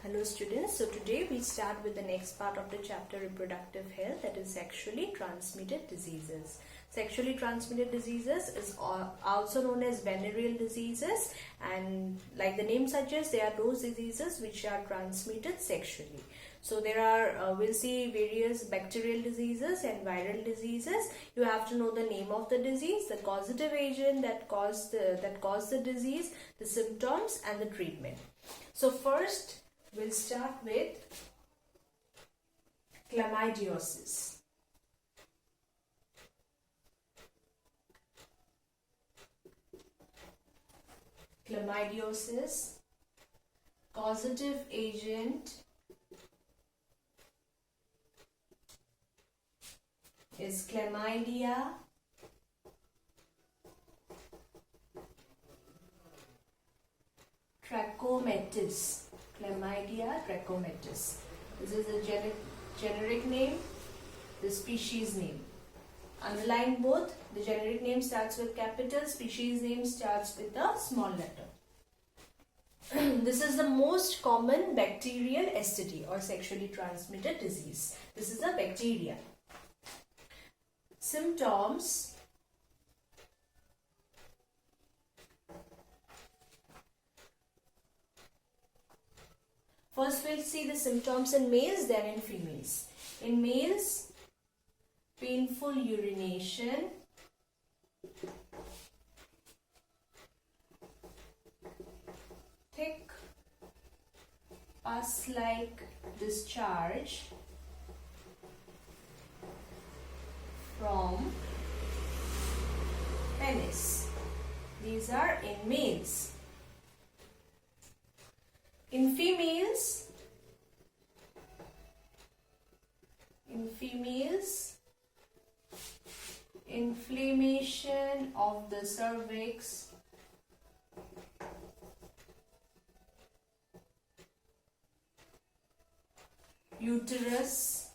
Hello students, so today we start with the next part of the chapter reproductive health, that is sexually transmitted diseases. Sexually transmitted diseases is also known as venereal diseases, and like the name suggests, they are those diseases which are transmitted sexually. So there are, we'll see various bacterial diseases and viral diseases. You have to know the name of the disease, the causative agent that caused the disease, the symptoms and the treatment. So first, we'll start with chlamydiosis. Chlamydiosis, causative agent is chlamydia trachomatis. Chlamydia trachomatis. This is the generic name, the species name. Underline both. The generic name starts with capital, species name starts with a small letter. This is the most common bacterial STD or sexually transmitted disease. This is a bacteria. Symptoms: first we'll see the symptoms in males, then in females. In males, painful urination, thick pus-like discharge from penis. These are in males. In females, inflammation of the cervix, uterus,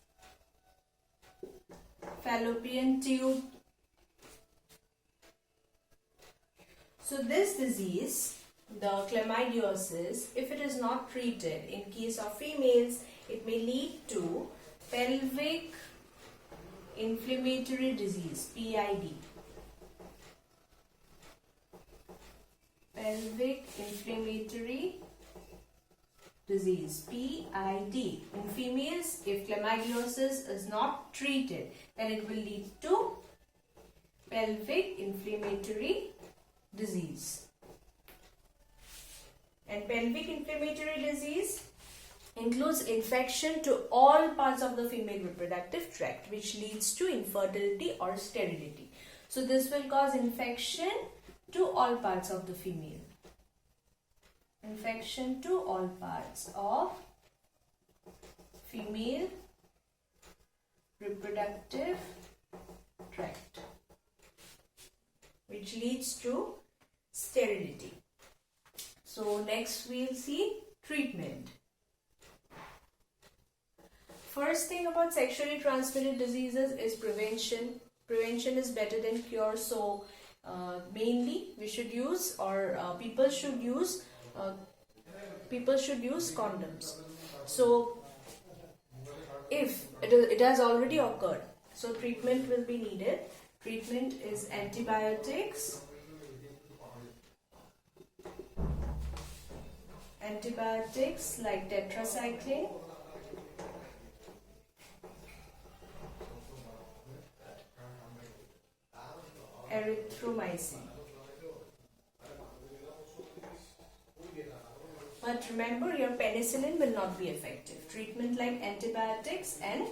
fallopian tube. So this disease, the chlamydiosis, if it is not treated, in case of females, it may lead to pelvic inflammatory disease, PID. Pelvic inflammatory disease, PID. In females, if chlamydiosis is not treated, then it will lead to pelvic inflammatory disease. And pelvic inflammatory disease includes infection to all parts of the female reproductive tract, which leads to infertility or sterility. So this will cause infection to all parts of the female. Infection to all parts of female reproductive tract, which leads to sterility. So next we'll see treatment. First thing about sexually transmitted diseases is prevention. Prevention is better than cure. So mainly we should use, or people should use condoms. So if it has already occurred, so treatment will be needed. Treatment is antibiotics. Antibiotics like tetracycline, erythromycin. But remember, your penicillin will not be effective. Treatment like antibiotics and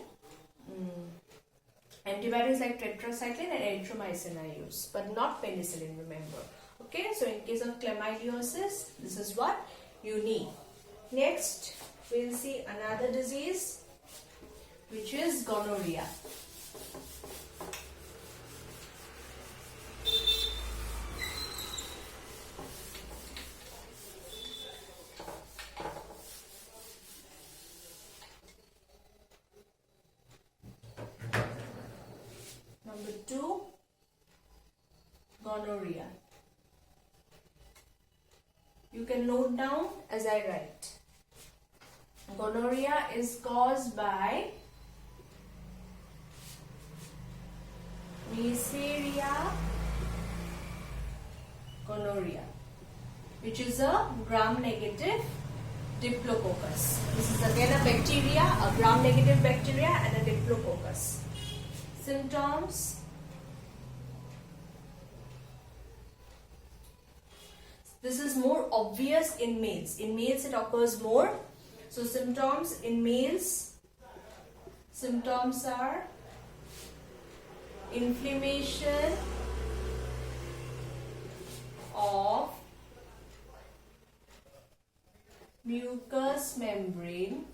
antibiotics like tetracycline and erythromycin are used, but not penicillin, remember. Okay, so in case of chlamydiosis, this is what you need. Next, we'll see another disease, which is gonorrhea. Number 2, gonorrhea. You can note down as I write. Gonorrhea is caused by Neisseria gonorrhea, which is a gram-negative Diplococcus. This is again a bacteria, a gram-negative bacteria and a Diplococcus. Symptoms. This is more obvious in males. In males it occurs more. So symptoms in males. Symptoms are inflammation of mucous membrane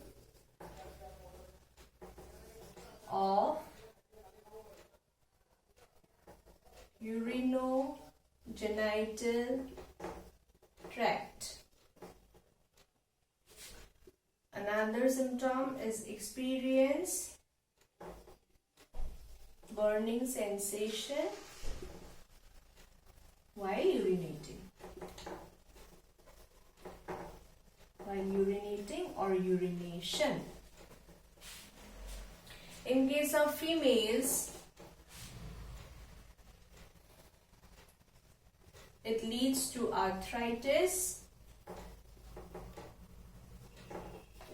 of urinogenital tract. Another symptom is experience burning sensation while urinating. Or urination. In case of females, it leads to arthritis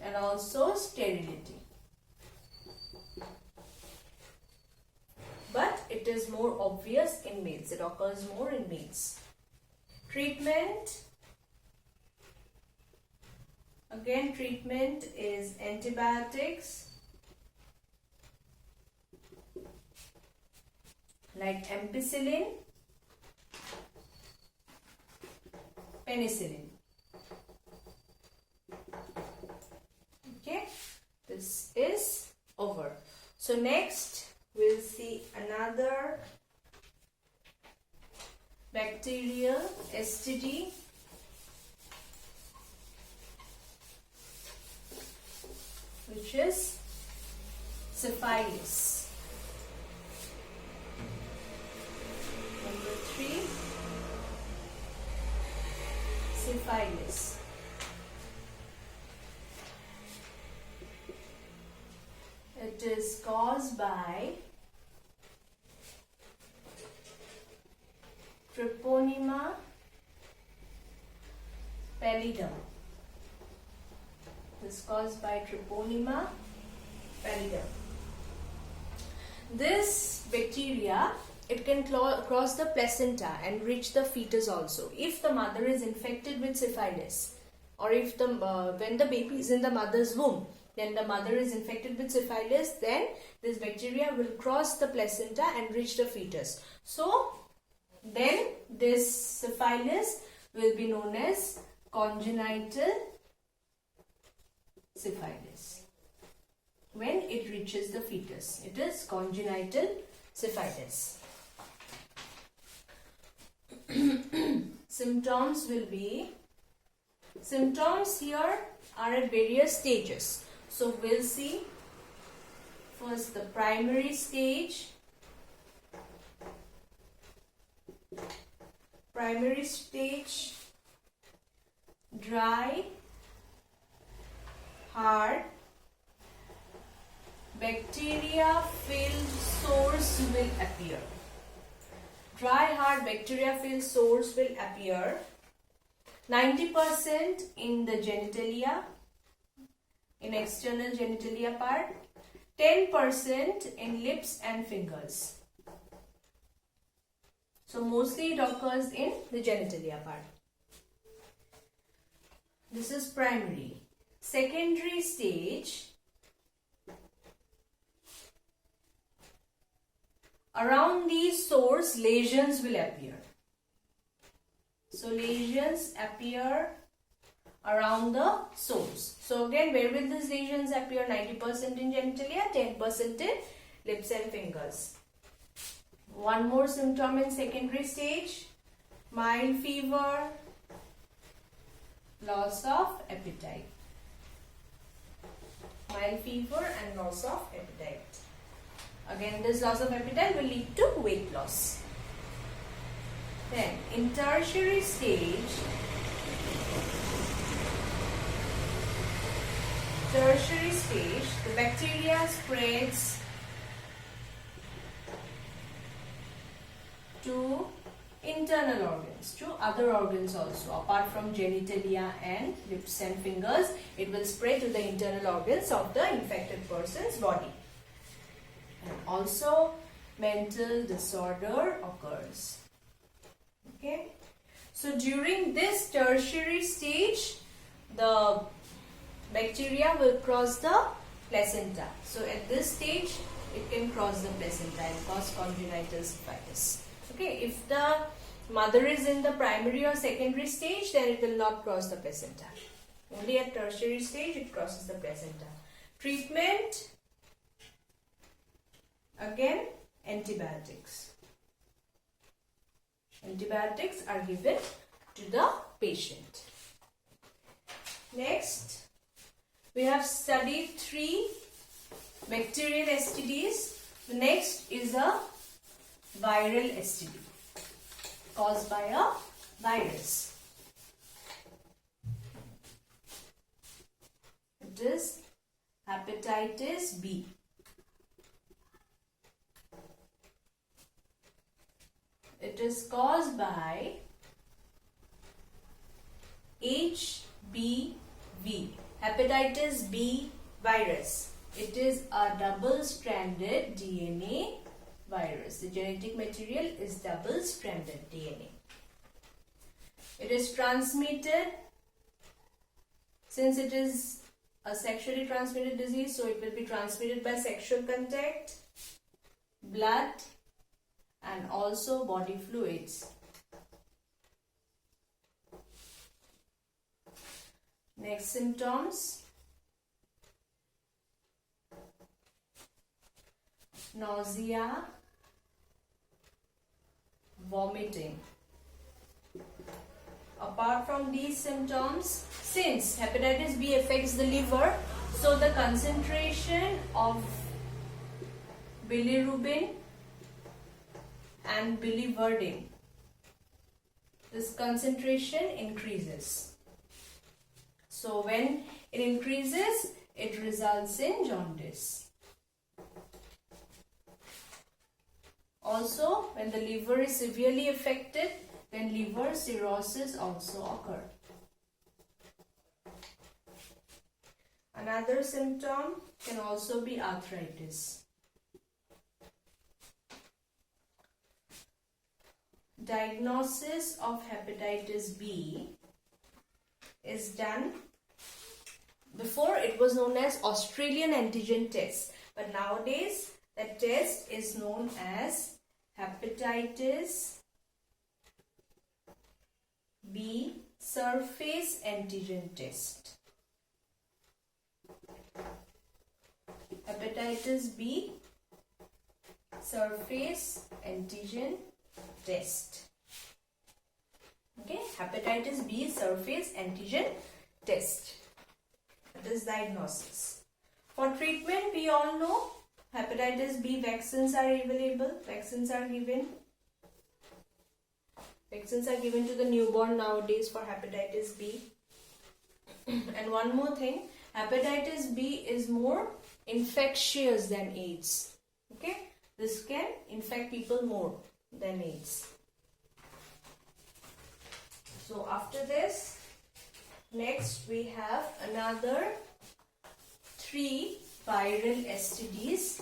and also sterility. But it is more obvious in males. It occurs more in males. Treatment. Again, treatment is antibiotics like ampicillin, penicillin. Okay, this is over. So next we'll see another bacterial STD, which is syphilis. Number 3, syphilis. It is caused by Treponema pallidum. This is caused by Treponema pallidum. This bacteria, it can cross the placenta and reach the fetus also. If the mother is infected with syphilis, or if when the baby is in the mother's womb, then the mother is infected with syphilis, then this bacteria will cross the placenta and reach the fetus. So then this syphilis will be known as congenital syphilis. When it reaches the fetus, it is congenital syphilis. Symptoms will be, symptoms here are at various stages. So we'll see first the primary stage. Primary stage, dry, hard, bacteria-filled sores will appear. Dry, hard, bacteria-filled sores will appear. 90% in the genitalia, in external genitalia part, 10% in lips and fingers. So mostly it occurs in the genitalia part. This is primary. Secondary stage, around these sores lesions will appear. So lesions appear around the sores. So again, where will these lesions appear? 90% in genitalia, 10% in lips and fingers. One more symptom in secondary stage, mild fever, loss of appetite. Mild fever and loss of appetite. Again, this loss of appetite will lead to weight loss. Then, in tertiary stage, tertiary stage, the bacteria spreads to internal organs, to other organs also. Apart from genitalia and lips and fingers, it will spread to the internal organs of the infected person's body. And also mental disorder occurs. Okay. So during this tertiary stage, the bacteria will cross the placenta. So at this stage, it can cross the placenta and cause congenital syphilis. Okay, if the mother is in the primary or secondary stage, then it will not cross the placenta. Only at tertiary stage, it crosses the placenta. Treatment, again, antibiotics. Antibiotics are given to the patient. Next, we have studied 3 bacterial STDs. The next is a viral STD caused by a virus. It is hepatitis B. It is caused by HBV, hepatitis B virus. It is a double-stranded DNA virus. The genetic material is double-stranded DNA. It is transmitted, since it is a sexually transmitted disease, so it will be transmitted by sexual contact, blood, and also body fluids. Next symptoms: nausea, vomiting. Apart from these symptoms, since hepatitis B affects the liver, so the concentration of bilirubin and biliverdin, this concentration increases. So when it increases, it results in jaundice. Also, when the liver is severely affected, then liver cirrhosis also occur. Another symptom can also be arthritis. Diagnosis of hepatitis B is done. Before, it was known as Australian antigen test, but nowadays that test is known as hepatitis B surface antigen test. Hepatitis B surface antigen test. Okay, hepatitis B surface antigen test. That is diagnosis. For treatment, we all know hepatitis B vaccines are available. Vaccines are given. Vaccines are given to the newborn nowadays for hepatitis B. And one more thing, hepatitis B is more infectious than AIDS. Okay, this can infect people more than AIDS. So after this, next we have another 3 viral STDs.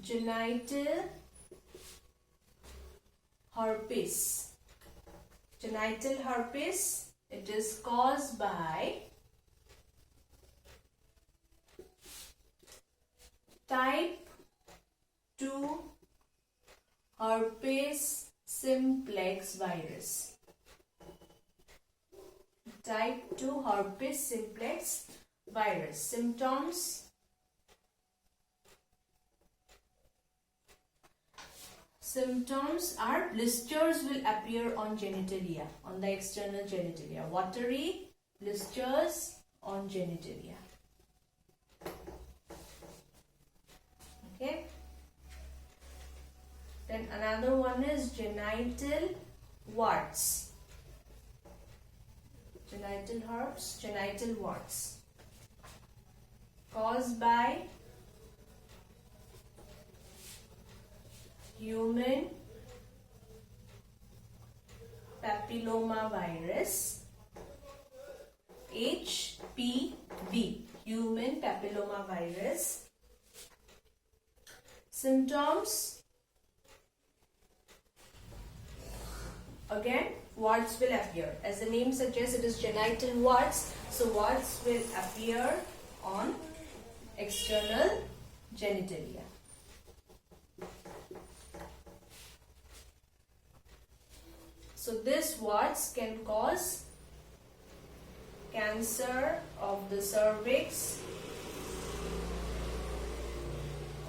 Genital herpes. Genital herpes, it is caused by type 2 herpes simplex virus. Type 2 herpes simplex virus. Symptoms are blisters will appear on genitalia, on the external genitalia. Watery blisters on genitalia. Okay. Then another one is genital warts. Genital warts caused by human papillomavirus, HPV, human papillomavirus. Symptoms, again, warts will appear. As the name suggests, it is genital warts, so warts will appear on external genitalia. So these warts can cause cancer of the cervix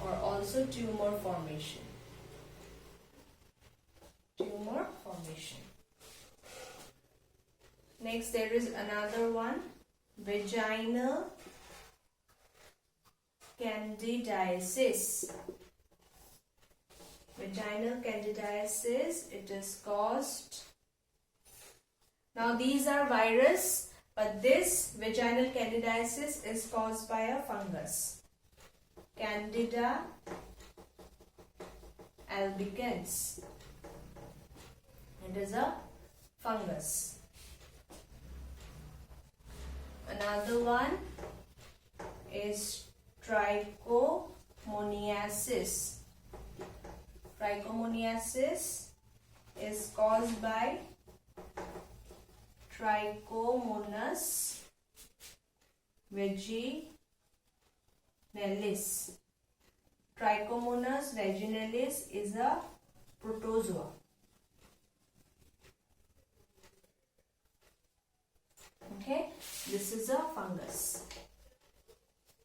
or also tumor formation. Next, there is another one, vaginal candidiasis. Vaginal candidiasis, it is caused. Now these are virus, but this vaginal candidiasis is caused by a fungus. Candida albicans. It is a fungus. Another one is trichomoniasis. Trichomoniasis is caused by Trichomonas vaginalis. Trichomonas vaginalis is a protozoa. Okay, this is a fungus.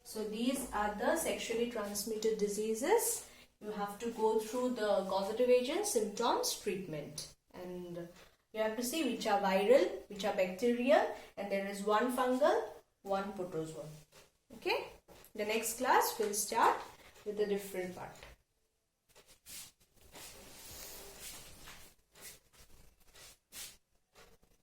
So these are the sexually transmitted diseases. You have to go through the causative agents, symptoms, treatment, and you have to see which are viral, which are bacterial, and there is one fungal, one protozoa. Okay, the next class will start with a different part.